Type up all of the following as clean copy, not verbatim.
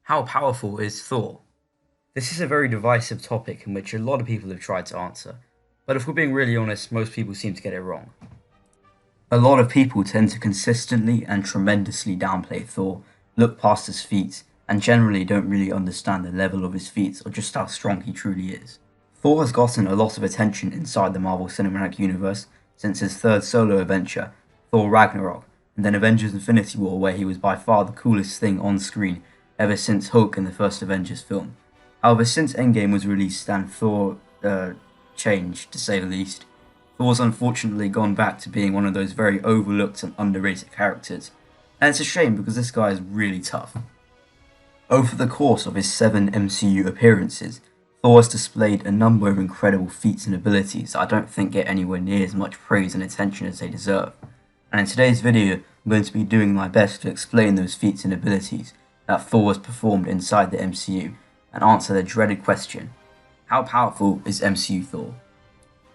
How powerful is Thor? This is a very divisive topic in which a lot of people have tried to answer, but if we're being really honest, most people seem to get it wrong. A lot of people tend to consistently and tremendously downplay Thor, look past his feats, and generally don't really understand the level of his feats or just how strong he truly is. Thor has gotten a lot of attention inside the Marvel Cinematic Universe since his third solo adventure, Thor Ragnarok, and then Avengers Infinity War, where he was by far the coolest thing on screen ever since Hulk in the first Avengers film. However, since Endgame was released and Thor changed, to say the least, Thor's unfortunately gone back to being one of those very overlooked and underrated characters, and it's a shame because this guy is really tough. Over the course of his 7 MCU appearances, Thor has displayed a number of incredible feats and abilities that I don't think get anywhere near as much praise and attention as they deserve, and in today's video I'm going to be doing my best to explain those feats and abilities that Thor has performed inside the MCU and answer the dreaded question: how powerful is MCU Thor?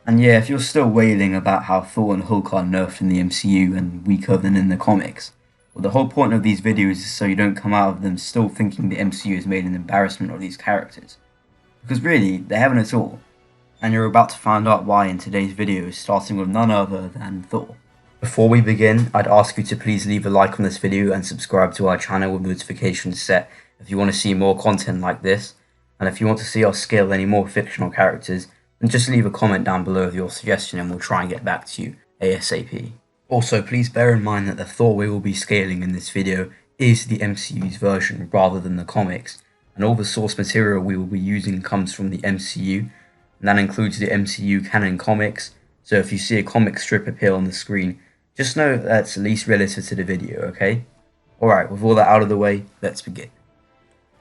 And yeah, if you're still wailing about how Thor and Hulk are nerfed in the MCU and weaker than in the comics, well, the whole point of these videos is so you don't come out of them still thinking the MCU has made an embarrassment of these characters. Because really, they haven't at all, and you're about to find out why in today's video, starting with none other than Thor. Before we begin, I'd ask you to please leave a like on this video and subscribe to our channel with notifications set if you want to see more content like this, and if you want to see us scale any more fictional characters, then just leave a comment down below with your suggestion and we'll try and get back to you ASAP. Also, please bear in mind that the Thor we will be scaling in this video is the MCU's version rather than the comics, and all the source material we will be using comes from the MCU, and that includes the MCU canon comics, so if you see a comic strip appear on the screen, just know that's at least relative to the video, okay? Alright, with all that out of the way, let's begin.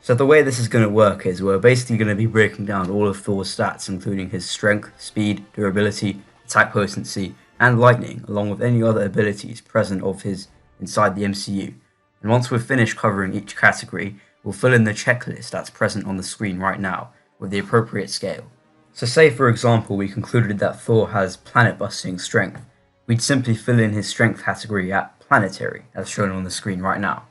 So the way this is going to work is we're basically going to be breaking down all of Thor's stats, including his strength, speed, durability, attack potency, and lightning, along with any other abilities present of his inside the MCU. And once we've finished covering each category, we'll fill in the checklist that's present on the screen right now, with the appropriate scale. So say for example we concluded that Thor has planet-busting strength, we'd simply fill in his strength category at planetary, as shown on the screen right now.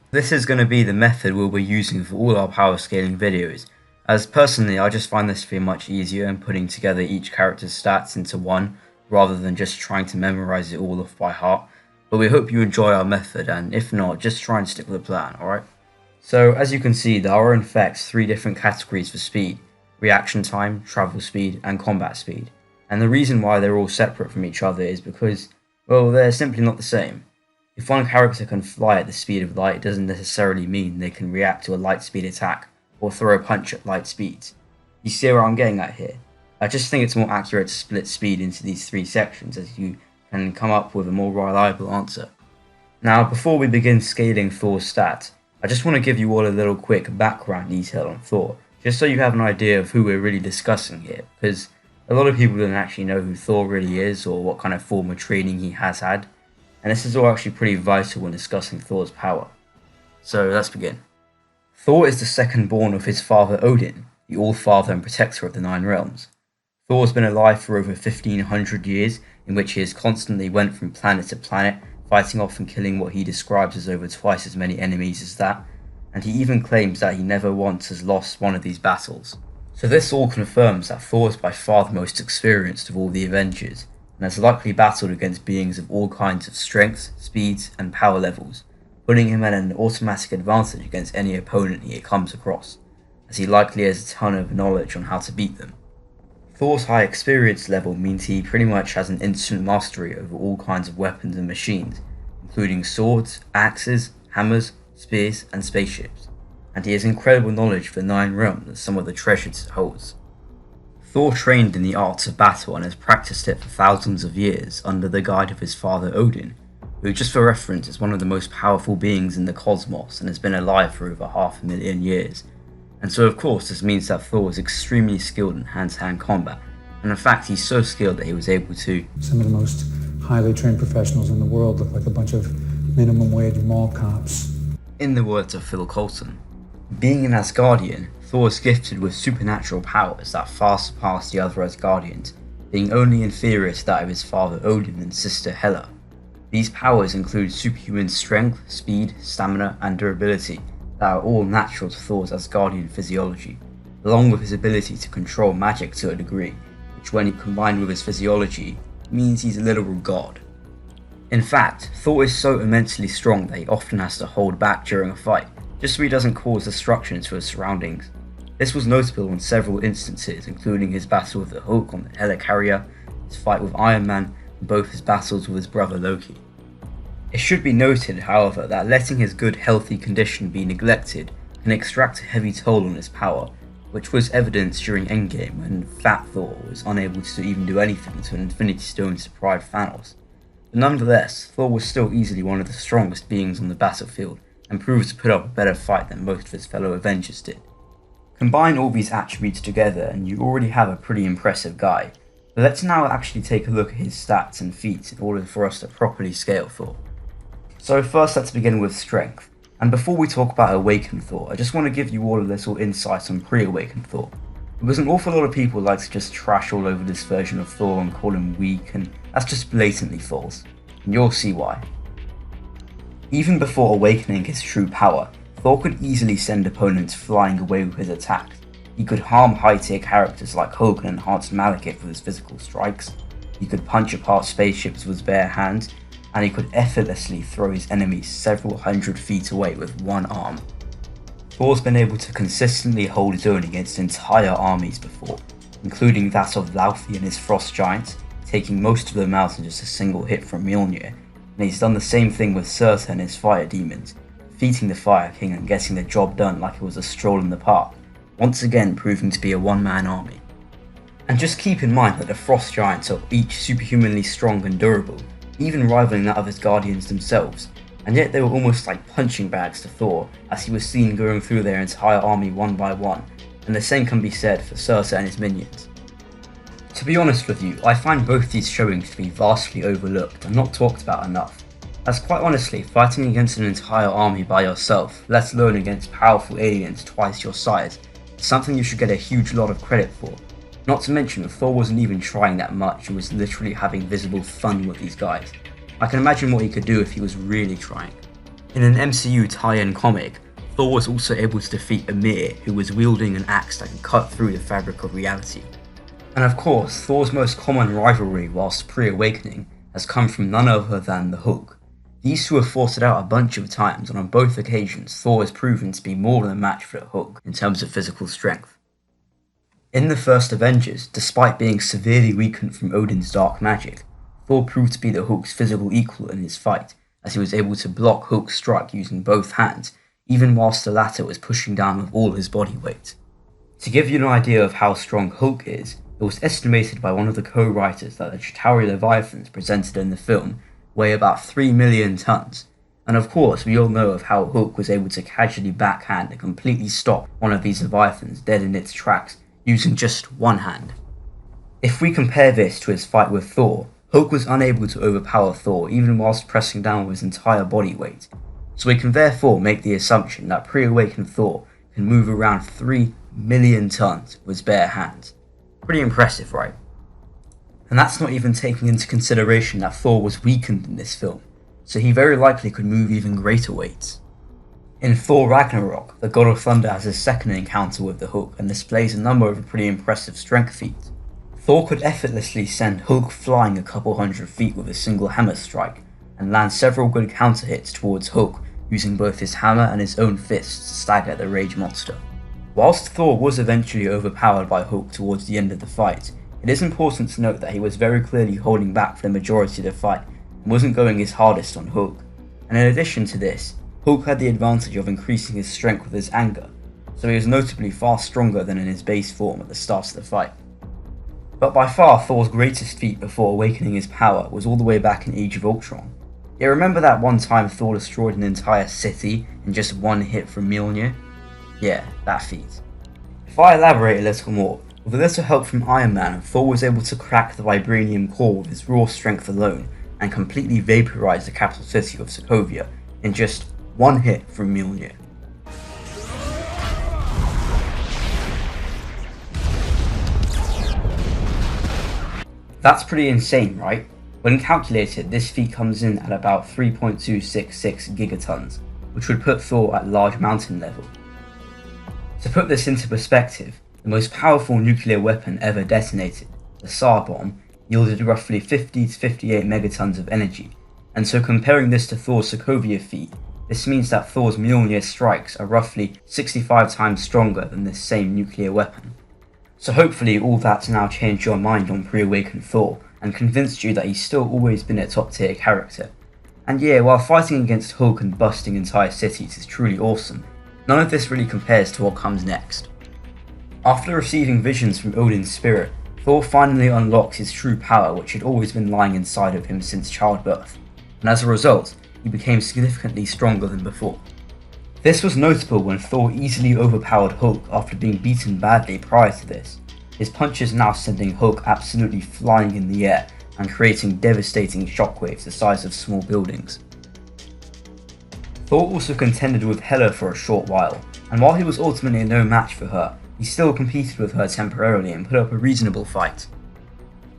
This is going to be the method we'll be using for all our power scaling videos, as personally I just find this to be much easier in putting together each character's stats into one, rather than just trying to memorize it all off by heart, but we hope you enjoy our method, and if not, just try and stick with the plan, alright? So as you can see, there are in fact 3 different categories for speed: reaction time, travel speed, and combat speed. And the reason why they're all separate from each other is because, well, they're simply not the same. If one character can fly at the speed of light, it doesn't necessarily mean they can react to a light speed attack or throw a punch at light speeds. You see where I'm getting at here? I just think it's more accurate to split speed into these 3 sections as you can come up with a more reliable answer. Now, before we begin scaling Thor's stats, I just want to give you all a little quick background detail on Thor, just so you have an idea of who we're really discussing here, because a lot of people don't actually know who Thor really is or what kind of form of training he has had, and this is all actually pretty vital when discussing Thor's power. So let's begin. Thor is the second born of his father Odin, the All-Father and Protector of the 9 Realms. Thor's been alive for over 1500 years, in which he has constantly went from planet to planet, fighting off and killing what he describes as over twice as many enemies as that, and he even claims that he never once has lost one of these battles. So this all confirms that Thor is by far the most experienced of all the Avengers, and has likely battled against beings of all kinds of strengths, speeds, and power levels, putting him at an automatic advantage against any opponent he comes across, as he likely has a ton of knowledge on how to beat them. Thor's high experience level means he pretty much has an instant mastery over all kinds of weapons and machines, including swords, axes, hammers, spears, and spaceships, and he has incredible knowledge of the 9 realms and some of the treasures it holds. Thor trained in the arts of battle and has practiced it for thousands of years under the guide of his father Odin, who, just for reference, is one of the most powerful beings in the cosmos and has been alive for over 500,000 years. And so of course this means that Thor is extremely skilled in hand-to-hand combat, and in fact he's so skilled that he was able to... Some of the most highly trained professionals in the world look like a bunch of minimum wage mall cops. In the words of Phil Coulson, being an Asgardian, Thor is gifted with supernatural powers that far surpass the other Asgardians, being only inferior to that of his father Odin and sister Hela. These powers include superhuman strength, speed, stamina, and durability, that are all natural to Thor's Asgardian physiology, along with his ability to control magic to a degree, which when combined with his physiology, means he's a literal god. In fact, Thor is so immensely strong that he often has to hold back during a fight, just so he doesn't cause destruction to his surroundings. This was notable in several instances, including his battle with the Hulk on the Helicarrier, his fight with Iron Man, and both his battles with his brother Loki. It should be noted, however, that letting his good healthy condition be neglected can extract a heavy toll on his power, which was evidenced during Endgame when Fat Thor was unable to even do anything to an Infinity Stone to deprive Thanos. But nonetheless, Thor was still easily one of the strongest beings on the battlefield, and proved to put up a better fight than most of his fellow Avengers did. Combine all these attributes together and you already have a pretty impressive guy, but let's now actually take a look at his stats and feats in order for us to properly scale Thor. So first let's begin with strength, and before we talk about Awakened Thor, I just want to give you all a little insight on pre-Awakened Thor, because an awful lot of people like to just trash all over this version of Thor and call him weak, and that's just blatantly false, and you'll see why. Even before awakening his true power, Thor could easily send opponents flying away with his attacks. He could harm high-tier characters like Hulk and enhance Malekith with his physical strikes, he could punch apart spaceships with his bare hands, and he could effortlessly throw his enemies several hundred feet away with one arm. Thor's been able to consistently hold his own against entire armies before, including that of Laufey and his Frost Giants, taking most of them out in just a single hit from Mjolnir, and he's done the same thing with Surtur and his Fire Demons, defeating the Fire King and getting the job done like it was a stroll in the park, once again proving to be a one-man army. And just keep in mind that the Frost Giants are each superhumanly strong and durable, even rivaling that of his Guardians themselves, and yet they were almost like punching bags to Thor, as he was seen going through their entire army one by one, and the same can be said for Surtur and his minions. To be honest with you, I find both these showings to be vastly overlooked and not talked about enough, as quite honestly, fighting against an entire army by yourself, let alone against powerful aliens twice your size, is something you should get a huge lot of credit for. Not to mention, Thor wasn't even trying that much and was literally having visible fun with these guys. I can imagine what he could do if he was really trying. In an MCU tie-in comic, Thor was also able to defeat Ymir, who was wielding an axe that could cut through the fabric of reality. And of course, Thor's most common rivalry whilst pre-awakening has come from none other than the Hulk. These two have fought it out a bunch of times, and on both occasions Thor has proven to be more than a match for the Hulk in terms of physical strength. In the first Avengers, despite being severely weakened from Odin's dark magic, Thor proved to be the Hulk's physical equal in his fight, as he was able to block Hulk's strike using both hands, even whilst the latter was pushing down with all his body weight. To give you an idea of how strong Hulk is, it was estimated by one of the co-writers that the Chitauri Leviathans presented in the film weigh about 3 million tons, and of course we all know of how Hulk was able to casually backhand and completely stop one of these Leviathans dead in its tracks using just one hand. If we compare this to his fight with Thor, Hulk was unable to overpower Thor even whilst pressing down with his entire body weight, so we can therefore make the assumption that pre-awakened Thor can move around 3 million tons with his bare hands. Pretty impressive, right? And that's not even taking into consideration that Thor was weakened in this film, so he very likely could move even greater weights. In Thor Ragnarok, the God of Thunder has his second encounter with the Hulk and displays a number of pretty impressive strength feats. Thor could effortlessly send Hulk flying a couple hundred feet with a single hammer strike, and land several good counter hits towards Hulk using both his hammer and his own fists to stagger the rage monster. Whilst Thor was eventually overpowered by Hulk towards the end of the fight, it is important to note that he was very clearly holding back for the majority of the fight and wasn't going his hardest on Hulk. And in addition to this, Hulk had the advantage of increasing his strength with his anger, so he was notably far stronger than in his base form at the start of the fight. But by far Thor's greatest feat before awakening his power was all the way back in Age of Ultron. Yeah, remember that one time Thor destroyed an entire city in just one hit from Mjolnir? Yeah, that feat. If I elaborate a little more, with a little help from Iron Man, Thor was able to crack the vibranium core with his raw strength alone and completely vaporize the capital city of Sokovia in just one hit from Mjolnir. That's pretty insane, right? When calculated, this feat comes in at about 3.266 gigatons. which would put Thor at large mountain level. To put this into perspective, the most powerful nuclear weapon ever detonated, the Tsar bomb, yielded roughly 50 to 58 megatons of energy, and so comparing this to Thor's Sokovia feat, this means that Thor's Mjolnir strikes are roughly 65 times stronger than this same nuclear weapon. So hopefully all that's now changed your mind on pre-awakened Thor, and convinced you that he's still always been a top tier character. And yeah, while fighting against Hulk and busting entire cities is truly awesome, none of this really compares to what comes next. After receiving visions from Odin's spirit, Thor finally unlocks his true power, which had always been lying inside of him since childbirth, and as a result, he became significantly stronger than before. This was notable when Thor easily overpowered Hulk after being beaten badly prior to this, his punches now sending Hulk absolutely flying in the air and creating devastating shockwaves the size of small buildings. Thor also contended with Hela for a short while, and while he was ultimately no match for her, he still competed with her temporarily and put up a reasonable fight.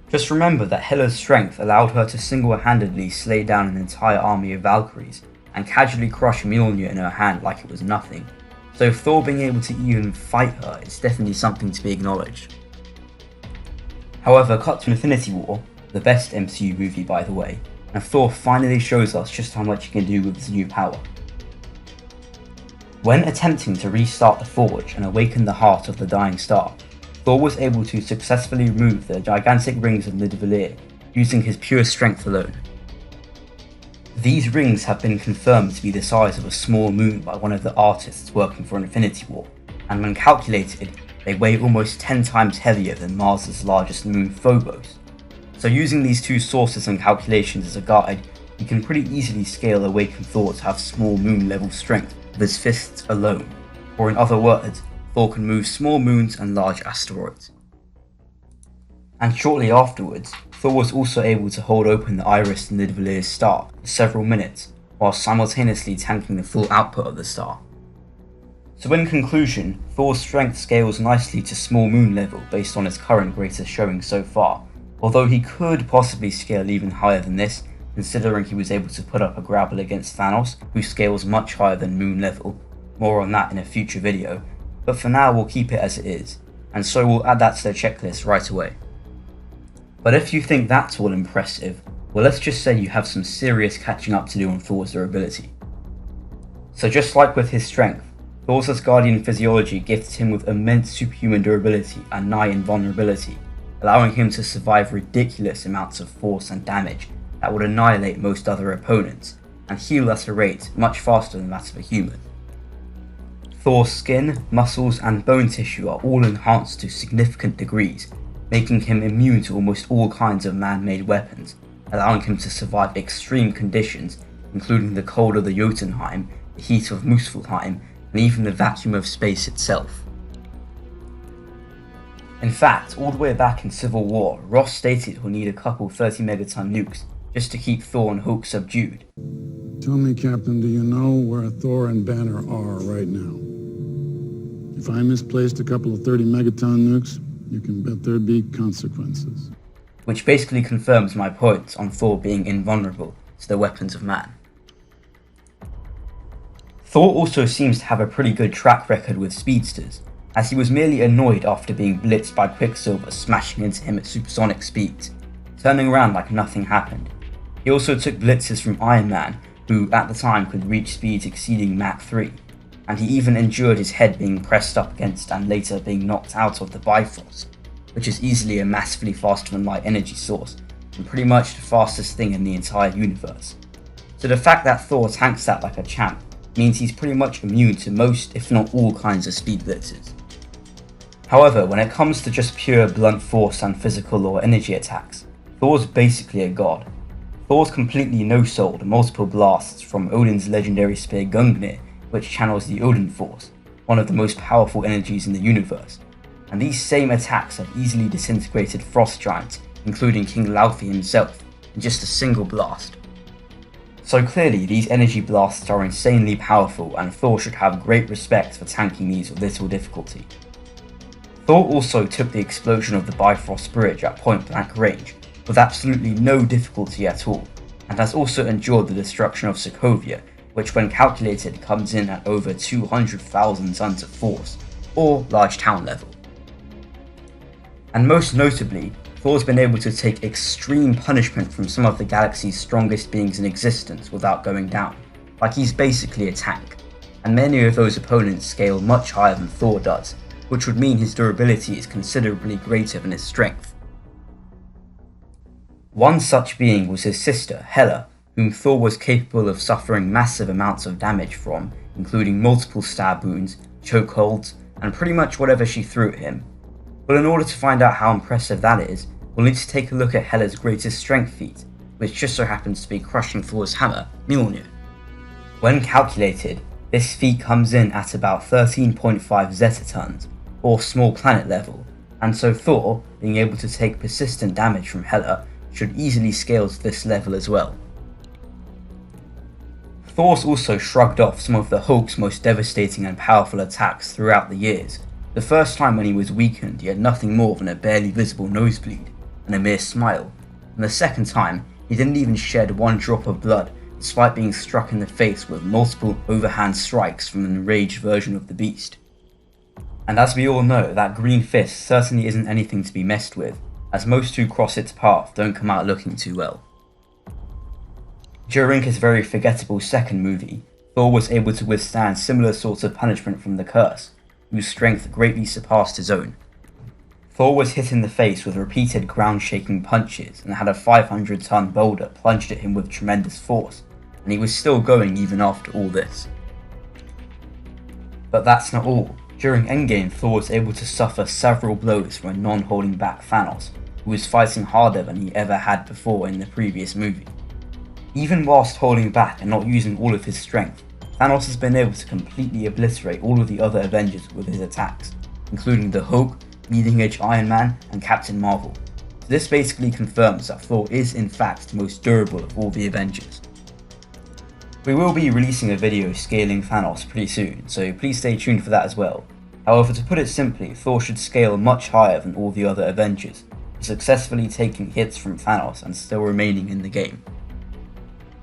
Just remember that Hela's strength allowed her to single-handedly slay down an entire army of Valkyries, and casually crush Mjolnir in her hand like it was nothing, so Thor being able to even fight her is definitely something to be acknowledged. However, cut to Infinity War, the best MCU movie by the way, and Thor finally shows us just how much he can do with his new power. When attempting to restart the Forge and awaken the heart of the dying star, Thor was able to successfully remove the gigantic rings of Nidavellir using his pure strength alone. These rings have been confirmed to be the size of a small moon by one of the artists working for Infinity War, and when calculated, they weigh almost 10 times heavier than Mars' largest moon Phobos. So using these two sources and calculations as a guide, you can pretty easily scale Awakened Thor to have small moon level strength with his fists alone, or in other words, Thor can move small moons and large asteroids. And shortly afterwards, Thor was also able to hold open the iris in Nidavellir's star for several minutes, while simultaneously tanking the full output of the star. So in conclusion, Thor's strength scales nicely to small moon level based on his current greatest showing so far, although he could possibly scale even higher than this, considering he was able to put up a grapple against Thanos, who scales much higher than moon level. More on that in a future video, but for now we'll keep it as it is, and so we'll add that to the checklist right away. But if you think that's all impressive, well, let's just say you have some serious catching up to do on Thor's durability. So just like with his strength, Thor's Asgardian physiology gifts him with immense superhuman durability and nigh invulnerability, allowing him to survive ridiculous amounts of force and damage that would annihilate most other opponents, and heal at a rate much faster than that of a human. Thor's skin, muscles and bone tissue are all enhanced to significant degrees, making him immune to almost all kinds of man-made weapons, allowing him to survive extreme conditions, including the cold of the Jotunheim, the heat of Muspelheim, and even the vacuum of space itself. In fact, all the way back in Civil War, Ross stated he'll need a couple 30 megaton nukes just to keep Thor and Hulk subdued. Tell me, Captain, do you know where Thor and Banner are right now? If I misplaced a couple of 30 megaton nukes, you can bet there'd be consequences. Which basically confirms my point on Thor being invulnerable to the weapons of man. Thor also seems to have a pretty good track record with speedsters, as he was merely annoyed after being blitzed by Quicksilver smashing into him at supersonic speeds, turning around like nothing happened. He also took blitzes from Iron Man, who at the time could reach speeds exceeding Mach 3, and he even endured his head being pressed up against and later being knocked out of the Bifrost, which is easily a massively faster than light energy source, and pretty much the fastest thing in the entire universe. So the fact that Thor tanks that like a champ means he's pretty much immune to most, if not all, kinds of speed blitzes. However, when it comes to just pure blunt force and physical or energy attacks, Thor's basically a god. Thor's completely no-souled multiple blasts from Odin's legendary spear Gungnir, which channels the Odin Force, one of the most powerful energies in the universe, and these same attacks have easily disintegrated frost giants, including King Laufey himself, in just a single blast. So clearly these energy blasts are insanely powerful, and Thor should have great respect for tanking these with little difficulty. Thor also took the explosion of the Bifrost Bridge at point blank range with absolutely no difficulty at all, and has also endured the destruction of Sokovia, which when calculated comes in at over 200,000 tons of force, or large town level. And most notably, Thor's been able to take extreme punishment from some of the galaxy's strongest beings in existence without going down, like he's basically a tank, and many of those opponents scale much higher than Thor does, which would mean his durability is considerably greater than his strength. One such being was his sister, Hela, whom Thor was capable of suffering massive amounts of damage from, including multiple stab wounds, chokeholds, and pretty much whatever she threw at him. But in order to find out how impressive that is, we'll need to take a look at Hela's greatest strength feat, which just so happens to be crushing Thor's hammer, Mjolnir. When calculated, this feat comes in at about 13.5 zetatons, or small planet level, and so Thor, being able to take persistent damage from Hela, should easily scale to this level as well. Thor's also shrugged off some of the Hulk's most devastating and powerful attacks throughout the years. The first time when he was weakened, he had nothing more than a barely visible nosebleed and a mere smile, and the second time, he didn't even shed one drop of blood despite being struck in the face with multiple overhand strikes from an enraged version of the beast. And as we all know, that green fist certainly isn't anything to be messed with, as most who cross its path don't come out looking too well. During his very forgettable second movie, Thor was able to withstand similar sorts of punishment from the Curse, whose strength greatly surpassed his own. Thor was hit in the face with repeated ground-shaking punches and had a 500-ton boulder plunged at him with tremendous force, and he was still going even after all this. But that's not all. During Endgame, Thor was able to suffer several blows from a non-holding back Thanos, who was fighting harder than he ever had before in the previous movie. Even whilst holding back and not using all of his strength, Thanos has been able to completely obliterate all of the other Avengers with his attacks, including the Hulk, Leading Edge Iron Man, and Captain Marvel. So this basically confirms that Thor is in fact the most durable of all the Avengers. We will be releasing a video scaling Thanos pretty soon, so please stay tuned for that as well. However, to put it simply, Thor should scale much higher than all the other Avengers, successfully taking hits from Thanos and still remaining in the game.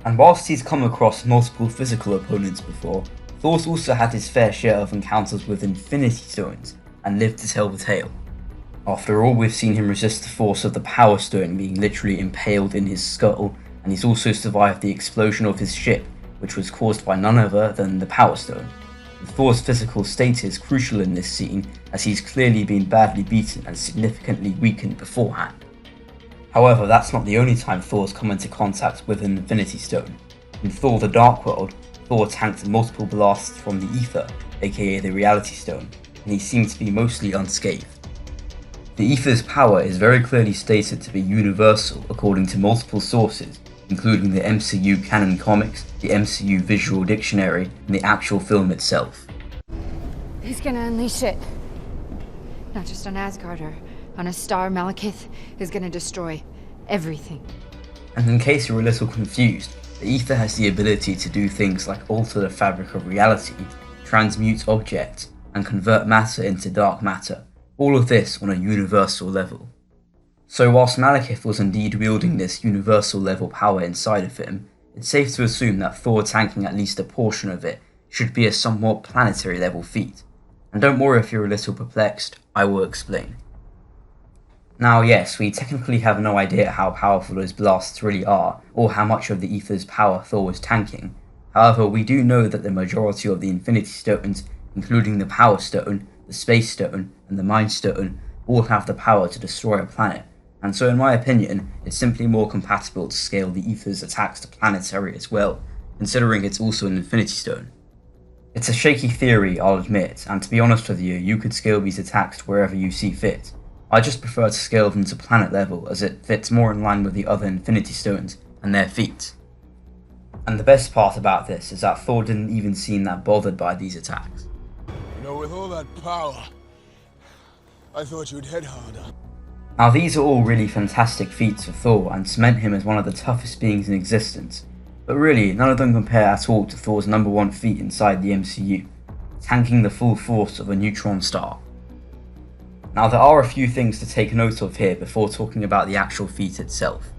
And whilst he's come across multiple physical opponents before, Thor's also had his fair share of encounters with Infinity Stones, and lived to tell the tale. After all, we've seen him resist the force of the Power Stone being literally impaled in his skull, and he's also survived the explosion of his ship, which was caused by none other than the Power Stone. And Thor's physical state is crucial in this scene, as he's clearly been badly beaten and significantly weakened beforehand. However, that's not the only time Thor's come into contact with an Infinity Stone. In Thor: The Dark World, Thor tanked multiple blasts from the Ether, aka the Reality Stone, and he seemed to be mostly unscathed. The Ether's power is very clearly stated to be universal according to multiple sources, including the MCU canon comics, the MCU visual dictionary, and the actual film itself. He's gonna unleash it. Not just on Asgard or on a star. Malekith is gonna destroy everything. And in case you're a little confused, the Ether has the ability to do things like alter the fabric of reality, transmute objects, and convert matter into dark matter, all of this on a universal level. So whilst Malekith was indeed wielding this universal level power inside of him, it's safe to assume that Thor tanking at least a portion of it should be a somewhat planetary level feat. And don't worry if you're a little perplexed, I will explain. Now yes, we technically have no idea how powerful those blasts really are, or how much of the Ether's power Thor was tanking. However, we do know that the majority of the Infinity Stones, including the Power Stone, the Space Stone, and the Mind Stone, all have the power to destroy a planet, and so in my opinion, it's simply more compatible to scale the Ether's attacks to planetary as well, considering it's also an Infinity Stone. It's a shaky theory, I'll admit, and to be honest with you, you could scale these attacks to wherever you see fit. I just prefer to scale them to planet level, as it fits more in line with the other Infinity Stones and their feats. And the best part about this is that Thor didn't even seem that bothered by these attacks. You know, with all that power, I thought you'd hit harder. Now these are all really fantastic feats for Thor and cement him as one of the toughest beings in existence, but really none of them compare at all to Thor's #1 feat inside the MCU, tanking the full force of a neutron star. Now there are a few things to take note of here before talking about the actual feat itself.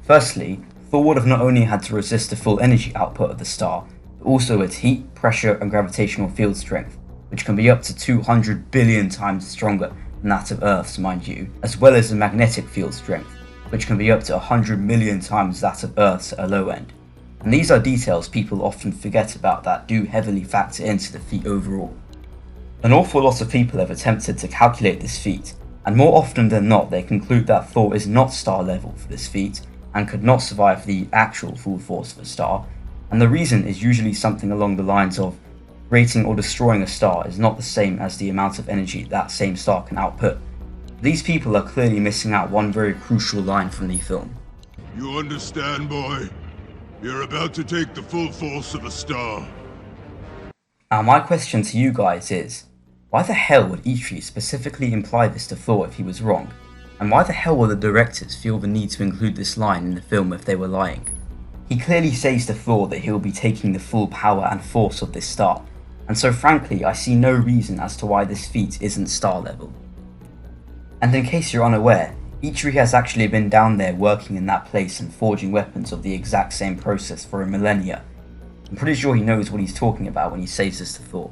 Firstly, Thor would have not only had to resist the full energy output of the star, but also its heat, pressure, and gravitational field strength, which can be up to 200 billion times stronger than that of Earth's, mind you, as well as the magnetic field strength, which can be up to 100 million times that of Earth's at a low end. And these are details people often forget about that do heavily factor into the feat overall. An awful lot of people have attempted to calculate this feat, and more often than not they conclude that Thor is not star level for this feat and could not survive the actual full force of a star, and the reason is usually something along the lines of creating or destroying a star is not the same as the amount of energy that same star can output. These people are clearly missing out one very crucial line from the film. You understand, boy? You're about to take the full force of a star. Now my question to you guys is, why the hell would Eitri specifically imply this to Thor if he was wrong? And why the hell would the directors feel the need to include this line in the film if they were lying? He clearly says to Thor that he'll be taking the full power and force of this star, and so frankly I see no reason as to why this feat isn't star level. And in case you're unaware, Eitri has actually been down there working in that place and forging weapons of the exact same process for a millennia. I'm pretty sure he knows what he's talking about when he says this to Thor.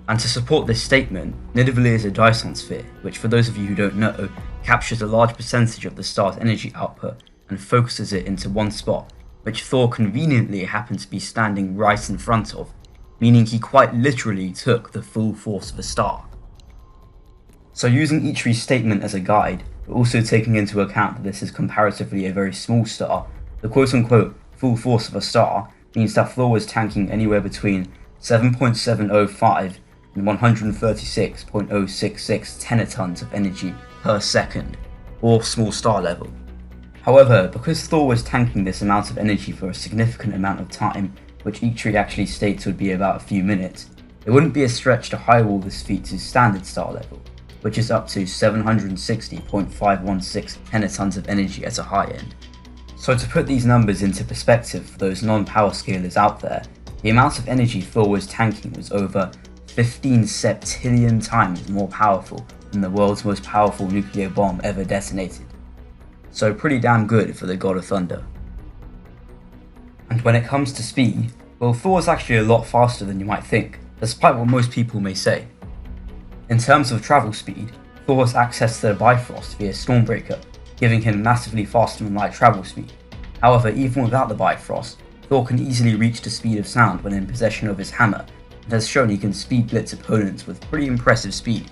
And to support this statement, Nidavellir is a Dyson sphere, which for those of you who don't know, captures a large percentage of the star's energy output and focuses it into one spot, which Thor conveniently happened to be standing right in front of, meaning he quite literally took the full force of a star. So using Eitri's statement as a guide, but also taking into account that this is comparatively a very small star, the quote-unquote full force of a star means that Thor was tanking anywhere between 7.705 and 136.066 tenatons of energy per second, or small star level. However, because Thor was tanking this amount of energy for a significant amount of time, which Eitri actually states would be about a few minutes, it wouldn't be a stretch to highball this feat to standard star level, which is up to 760.516 tenatons of energy at a high end. So to put these numbers into perspective for those non-power scalers out there, the amount of energy Thor was tanking was over 15 septillion times more powerful than the world's most powerful nuclear bomb ever detonated. So pretty damn good for the God of Thunder. And when it comes to speed, well, Thor is actually a lot faster than you might think, despite what most people may say. In terms of travel speed, Thor has access to the Bifrost via Stormbreaker, giving him massively faster than light travel speed. However, even without the Bifrost, Thor can easily reach the speed of sound when in possession of his hammer, and has shown he can speed blitz opponents with pretty impressive speed.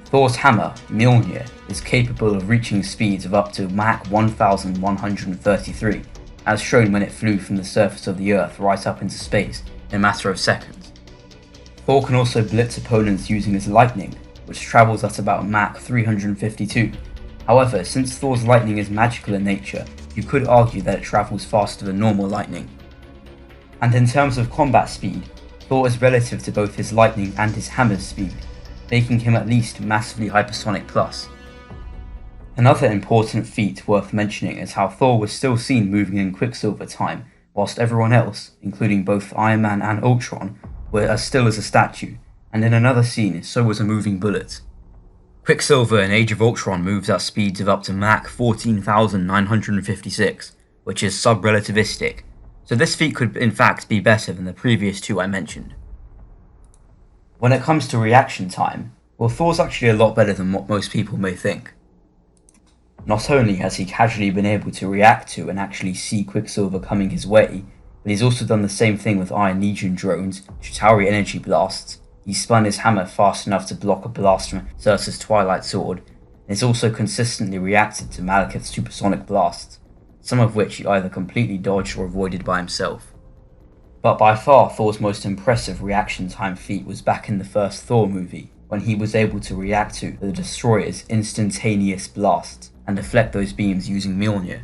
Thor's hammer, Mjolnir, is capable of reaching speeds of up to Mach 1133, as shown when it flew from the surface of the Earth right up into space in a matter of seconds. Thor can also blitz opponents using his lightning, which travels at about Mach 352. However, since Thor's lightning is magical in nature, you could argue that it travels faster than normal lightning. And in terms of combat speed, Thor is relative to both his lightning and his hammer's speed, making him at least massively hypersonic plus. Another important feat worth mentioning is how Thor was still seen moving in Quicksilver time, whilst everyone else, including both Iron Man and Ultron, were as still as a statue, and in another scene so was a moving bullet. Quicksilver in Age of Ultron moves at speeds of up to Mach 14,956, which is sub-relativistic, so this feat could in fact be better than the previous two I mentioned. When it comes to reaction time, well, Thor's actually a lot better than what most people may think. Not only has he casually been able to react to and actually see Quicksilver coming his way, but he's also done the same thing with Iron Legion drones, Chitauri energy blasts. He spun his hammer fast enough to block a blast from Cersei's Twilight Sword, and he's also consistently reacted to Malekith's supersonic blasts, some of which he either completely dodged or avoided by himself. But by far Thor's most impressive reaction time feat was back in the first Thor movie, when he was able to react to the Destroyer's instantaneous blasts and deflect those beams using Mjolnir.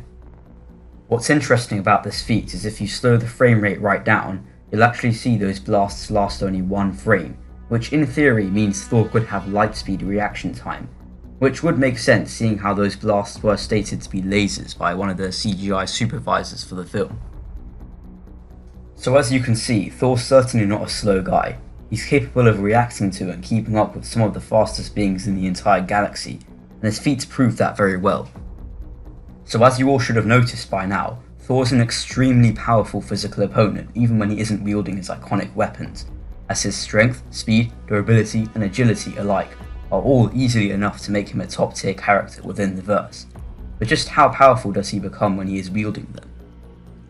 What's interesting about this feat is if you slow the frame rate right down, you'll actually see those blasts last only one frame, which in theory means Thor could have light speed reaction time, which would make sense seeing how those blasts were stated to be lasers by one of the CGI supervisors for the film. So as you can see, Thor's certainly not a slow guy. He's capable of reacting to and keeping up with some of the fastest beings in the entire galaxy, and his feats prove that very well. So as you all should have noticed by now, Thor's an extremely powerful physical opponent even when he isn't wielding his iconic weapons, as his strength, speed, durability and agility alike are all easily enough to make him a top tier character within the verse. But just how powerful does he become when he is wielding them?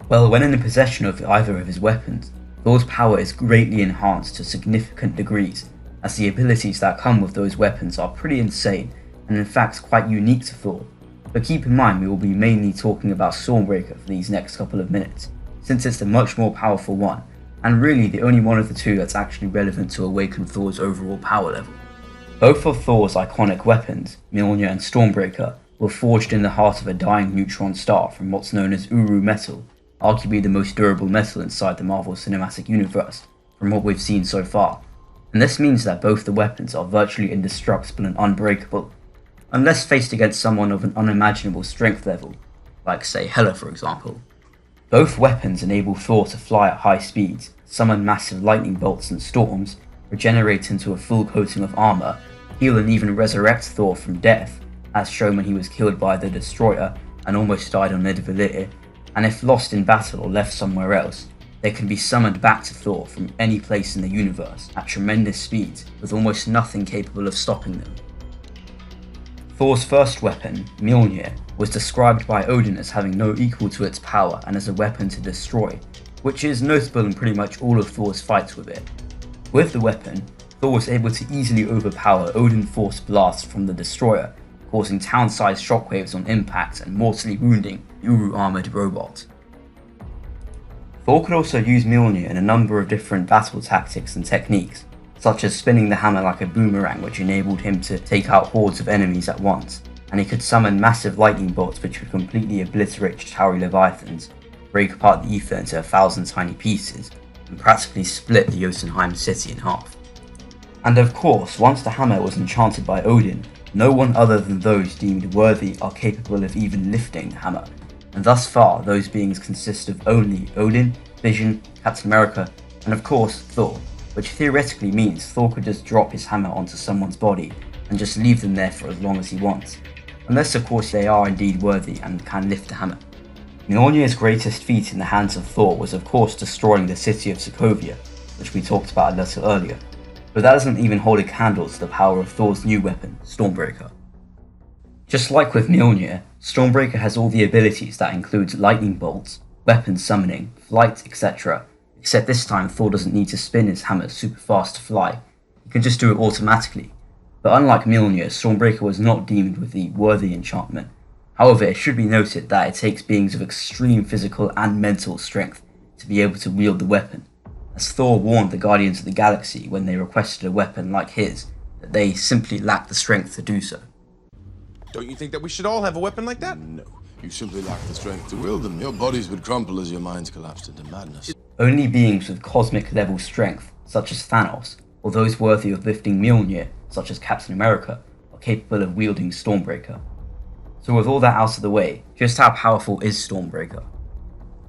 Well, when in the possession of either of his weapons, Thor's power is greatly enhanced to significant degrees, as the abilities that come with those weapons are pretty insane and in fact quite unique to Thor. But keep in mind we will be mainly talking about Stormbreaker for these next couple of minutes, since it's the much more powerful one, and really the only one of the two that's actually relevant to awaken Thor's overall power level. Both of Thor's iconic weapons, Mjolnir and Stormbreaker, were forged in the heart of a dying neutron star from what's known as Uru metal, arguably the most durable metal inside the Marvel Cinematic Universe, from what we've seen so far. And this means that both the weapons are virtually indestructible and unbreakable, unless faced against someone of an unimaginable strength level, like say Hela for example. Both weapons enable Thor to fly at high speeds, summon massive lightning bolts and storms, regenerate into a full coating of armor, heal and even resurrect Thor from death, as shown when he was killed by the Destroyer and almost died on Nidavellir, and if lost in battle or left somewhere else, they can be summoned back to Thor from any place in the universe at tremendous speeds, with almost nothing capable of stopping them. Thor's first weapon, Mjolnir, was described by Odin as having no equal to its power and as a weapon to destroy, which is notable in pretty much all of Thor's fights with it. With the weapon, Thor was able to easily overpower Odin-force blasts from the Destroyer, causing town-sized shockwaves on impact and mortally wounding the Uru-armoured robot. Thor could also use Mjolnir in a number of different battle tactics and techniques, such as spinning the hammer like a boomerang, which enabled him to take out hordes of enemies at once, and he could summon massive lightning bolts which would completely obliterate Chitauri Leviathans, break apart the ether into 1,000 tiny pieces, and practically split the Jotunheim city in half. And of course, once the hammer was enchanted by Odin, no one other than those deemed worthy are capable of even lifting the hammer, and thus far those beings consist of only Odin, Vision, Captain America, and of course Thor, which theoretically means Thor could just drop his hammer onto someone's body and just leave them there for as long as he wants, unless of course they are indeed worthy and can lift the hammer. Mjolnir's greatest feat in the hands of Thor was of course destroying the city of Sokovia, which we talked about a little earlier, but that doesn't even hold a candle to the power of Thor's new weapon, Stormbreaker. Just like with Mjolnir, Stormbreaker has all the abilities that include lightning bolts, weapon summoning, flight, etc., except this time Thor doesn't need to spin his hammer super fast to fly, he can just do it automatically. But unlike Mjolnir, Stormbreaker was not deemed with the worthy enchantment. However, it should be noted that it takes beings of extreme physical and mental strength to be able to wield the weapon, as Thor warned the Guardians of the Galaxy when they requested a weapon like his that they simply lacked the strength to do so. Don't you think that we should all have a weapon like that? No. You simply lack the strength to wield them. Your bodies would crumple as your minds collapsed into madness. Only beings with cosmic level strength, such as Thanos, or those worthy of lifting Mjolnir, such as Captain America, are capable of wielding Stormbreaker. So with all that out of the way, just how powerful is Stormbreaker?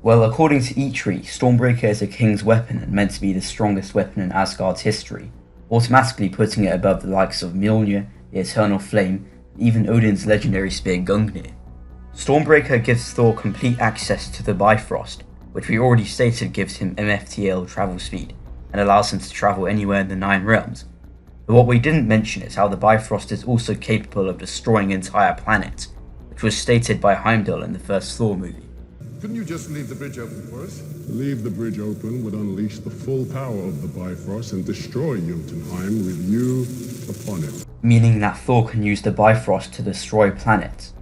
Well, according to Eitri, Stormbreaker is a king's weapon and meant to be the strongest weapon in Asgard's history, automatically putting it above the likes of Mjolnir, the Eternal Flame, and even Odin's legendary spear Gungnir. Stormbreaker gives Thor complete access to the Bifrost, which we already stated gives him MFTL travel speed, and allows him to travel anywhere in the 9 realms. But what we didn't mention is how the Bifrost is also capable of destroying entire planets, which was stated by Heimdall in the first Thor movie. Couldn't you just leave the bridge open for us? Leave the bridge open would unleash the full power of the Bifrost and destroy Jotunheim with you upon it. Meaning that Thor can use the Bifrost to destroy planets.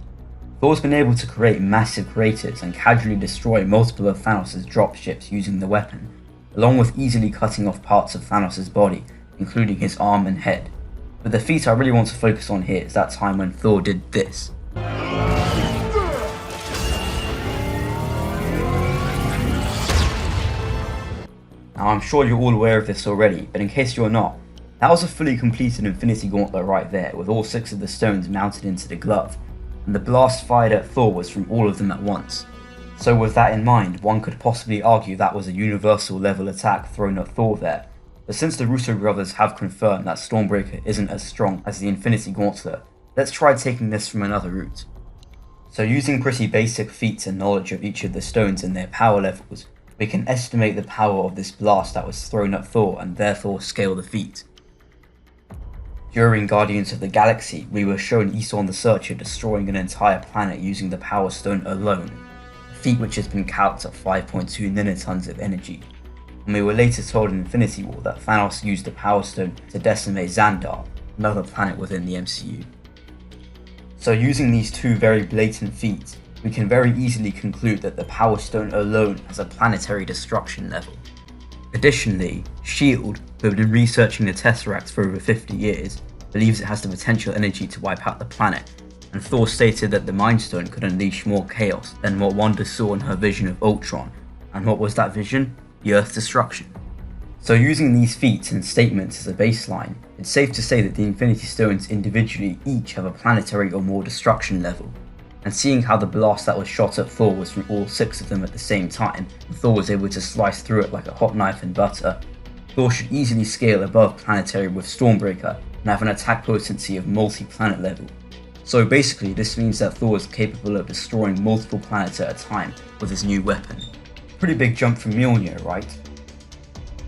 Thor's been able to create massive craters and casually destroy multiple of Thanos' dropships using the weapon, along with easily cutting off parts of Thanos' body, including his arm and head. But the feat I really want to focus on here is that time when Thor did this. Now I'm sure you're all aware of this already, but in case you're not, that was a fully completed Infinity Gauntlet right there, with all 6 of the stones mounted into the glove, and the blast fired at Thor was from all of them at once. So with that in mind, one could possibly argue that was a universal level attack thrown at Thor there, but since the Russo brothers have confirmed that Stormbreaker isn't as strong as the Infinity Gauntlet, let's try taking this from another route. So using pretty basic feats and knowledge of each of the stones and their power levels, we can estimate the power of this blast that was thrown at Thor and therefore scale the feat. During Guardians of the Galaxy, we were shown Aeson the Searcher destroying an entire planet using the Power Stone alone, a feat which has been calced at 5.2 ninotons of energy, and we were later told in Infinity War that Thanos used the Power Stone to decimate Xandar, another planet within the MCU. So using these two very blatant feats, we can very easily conclude that the Power Stone alone has a planetary destruction level. Additionally, S.H.I.E.L.D., who have been researching the Tesseract for over 50 years, believes it has the potential energy to wipe out the planet, and Thor stated that the Mind Stone could unleash more chaos than what Wanda saw in her vision of Ultron, and what was that vision? The Earth's destruction. So using these feats and statements as a baseline, it's safe to say that the Infinity Stones individually each have a planetary or more destruction level, and seeing how the blast that was shot at Thor was from all 6 of them at the same time, and Thor was able to slice through it like a hot knife in butter, Thor should easily scale above planetary with Stormbreaker and have an attack potency of multi-planet level. So basically this means that Thor is capable of destroying multiple planets at a time with his new weapon. Pretty big jump from Mjolnir, right?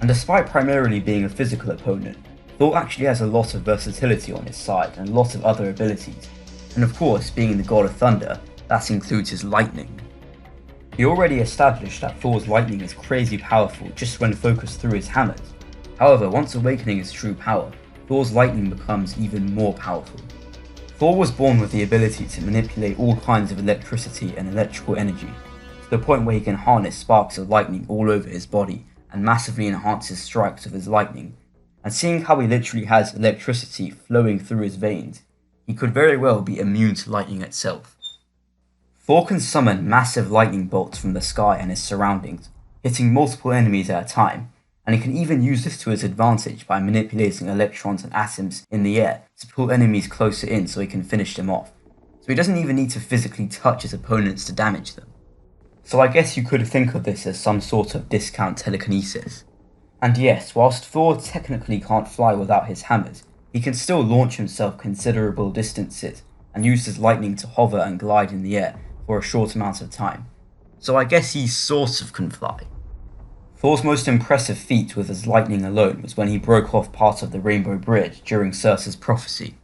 And despite primarily being a physical opponent, Thor actually has a lot of versatility on his side and a lot of other abilities. And of course, being the god of thunder, that includes his lightning. He already established that Thor's lightning is crazy powerful just when focused through his hammers. However, once awakening his true power, Thor's lightning becomes even more powerful. Thor was born with the ability to manipulate all kinds of electricity and electrical energy, to the point where he can harness sparks of lightning all over his body and massively enhance his strikes with his lightning. And seeing how he literally has electricity flowing through his veins, he could very well be immune to lightning itself. Thor can summon massive lightning bolts from the sky and his surroundings, hitting multiple enemies at a time, and he can even use this to his advantage by manipulating electrons and atoms in the air to pull enemies closer in so he can finish them off. So he doesn't even need to physically touch his opponents to damage them. So I guess you could think of this as some sort of discount telekinesis. And yes, whilst Thor technically can't fly without his hammers, he can still launch himself considerable distances and use his lightning to hover and glide in the air for a short amount of time. So I guess he sort of can fly. Thor's most impressive feat with his lightning alone was when he broke off part of the Rainbow Bridge during Circe's prophecy.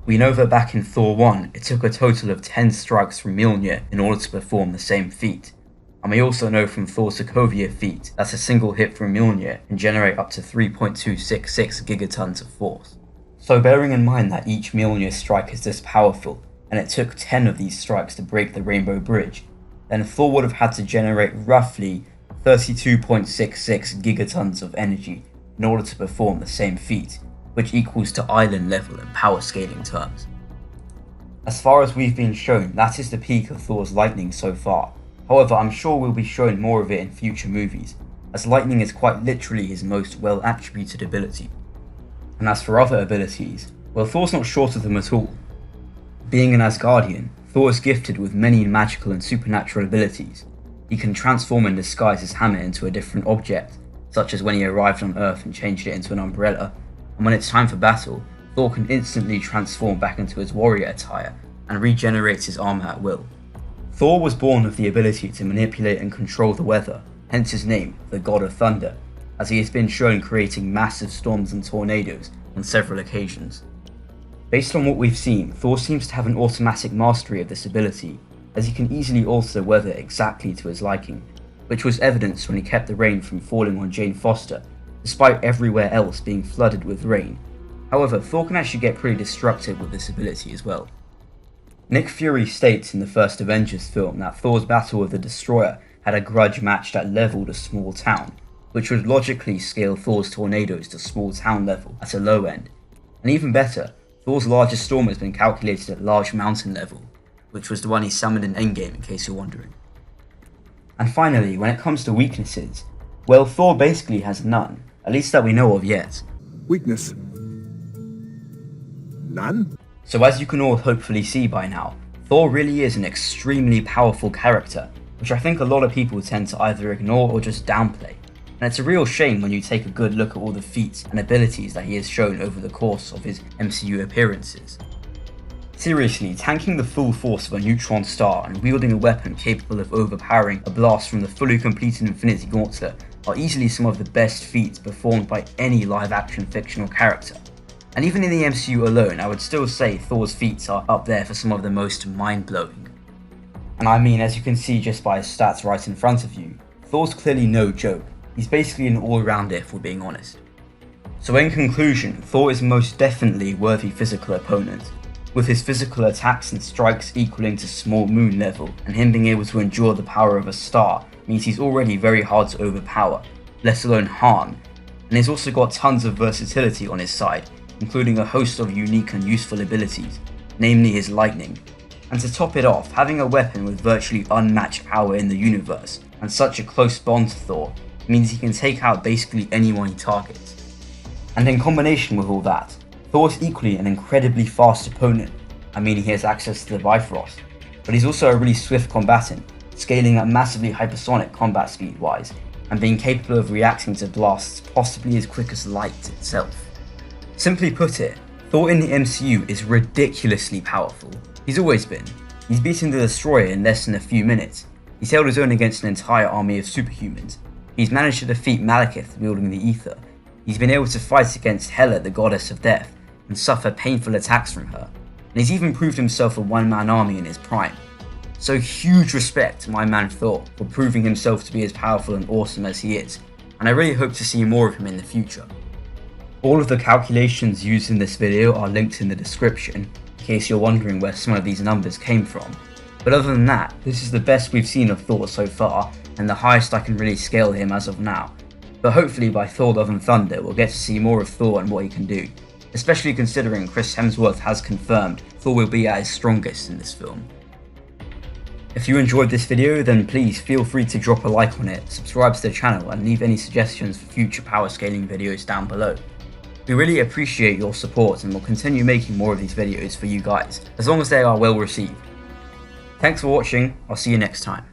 We know that back in Thor 1, it took a total of 10 strikes from Mjolnir in order to perform the same feat. And we also know from Thor's Sokovia feat that a single hit from Mjolnir can generate up to 3.266 gigatons of force. So bearing in mind that each Mjolnir strike is this powerful, and it took 10 of these strikes to break the Rainbow Bridge, then Thor would have had to generate roughly 32.66 gigatons of energy in order to perform the same feat, which equals to island level in power scaling terms. As far as we've been shown, that is the peak of Thor's lightning so far. However, I'm sure we'll be shown more of it in future movies, as lightning is quite literally his most well attributed ability. And as for other abilities, well, Thor's not short of them at all. Being an Asgardian, Thor is gifted with many magical and supernatural abilities. He can transform and disguise his hammer into a different object, such as when he arrived on Earth and changed it into an umbrella, and when it's time for battle, Thor can instantly transform back into his warrior attire and regenerates his armor at will. Thor was born with the ability to manipulate and control the weather, hence his name, the God of Thunder, as he has been shown creating massive storms and tornadoes on several occasions. Based on what we've seen, Thor seems to have an automatic mastery of this ability, as he can easily alter the weather exactly to his liking, which was evidenced when he kept the rain from falling on Jane Foster, despite everywhere else being flooded with rain. However, Thor can actually get pretty destructive with this ability as well. Nick Fury states in the first Avengers film that Thor's battle with the Destroyer had a grudge match that leveled a small town, which would logically scale Thor's tornadoes to small town level at a low end. And even better, Thor's largest storm has been calculated at large mountain level, which was the one he summoned in Endgame in case you're wondering. And finally, when it comes to weaknesses, well, Thor basically has none, at least that we know of yet. Weakness? None? So as you can all hopefully see by now, Thor really is an extremely powerful character, which I think a lot of people tend to either ignore or just downplay. And it's a real shame when you take a good look at all the feats and abilities that he has shown over the course of his MCU appearances. Seriously, tanking the full force of a neutron star and wielding a weapon capable of overpowering a blast from the fully completed Infinity Gauntlet are easily some of the best feats performed by any live-action fictional character. And even in the MCU alone, I would still say Thor's feats are up there for some of the most mind-blowing. And I mean, as you can see just by his stats right in front of you, Thor's clearly no joke. He's basically an all-rounder if we're being honest. So in conclusion, Thor is most definitely a worthy physical opponent, with his physical attacks and strikes equaling to small moon level, and him being able to endure the power of a star means he's already very hard to overpower, let alone harm, and he's also got tons of versatility on his side, including a host of unique and useful abilities, namely his lightning. And to top it off, having a weapon with virtually unmatched power in the universe, and such a close bond to Thor, means he can take out basically anyone he targets. And in combination with all that, Thor's equally an incredibly fast opponent. I mean, he has access to the Bifrost, but he's also a really swift combatant, scaling at massively hypersonic combat speed wise, and being capable of reacting to blasts possibly as quick as light itself. Simply put it, Thor in the MCU is ridiculously powerful. He's always been. He's beaten the Destroyer in less than a few minutes. He's held his own against an entire army of superhumans. He's managed to defeat Malekith wielding the Ether. He's been able to fight against Hela, the goddess of death, and suffer painful attacks from her, and he's even proved himself a one-man army in his prime. So huge respect to my man Thor for proving himself to be as powerful and awesome as he is, and I really hope to see more of him in the future. All of the calculations used in this video are linked in the description, in case you're wondering where some of these numbers came from. But other than that, this is the best we've seen of Thor so far, and the highest I can really scale him as of now. But hopefully by Thor Love and Thunder we'll get to see more of Thor and what he can do, especially considering Chris Hemsworth has confirmed Thor will be at his strongest in this film. If you enjoyed this video, then please feel free to drop a like on it, subscribe to the channel, and leave any suggestions for future power scaling videos down below. We really appreciate your support and will continue making more of these videos for you guys, as long as they are well received. Thanks for watching, I'll see you next time.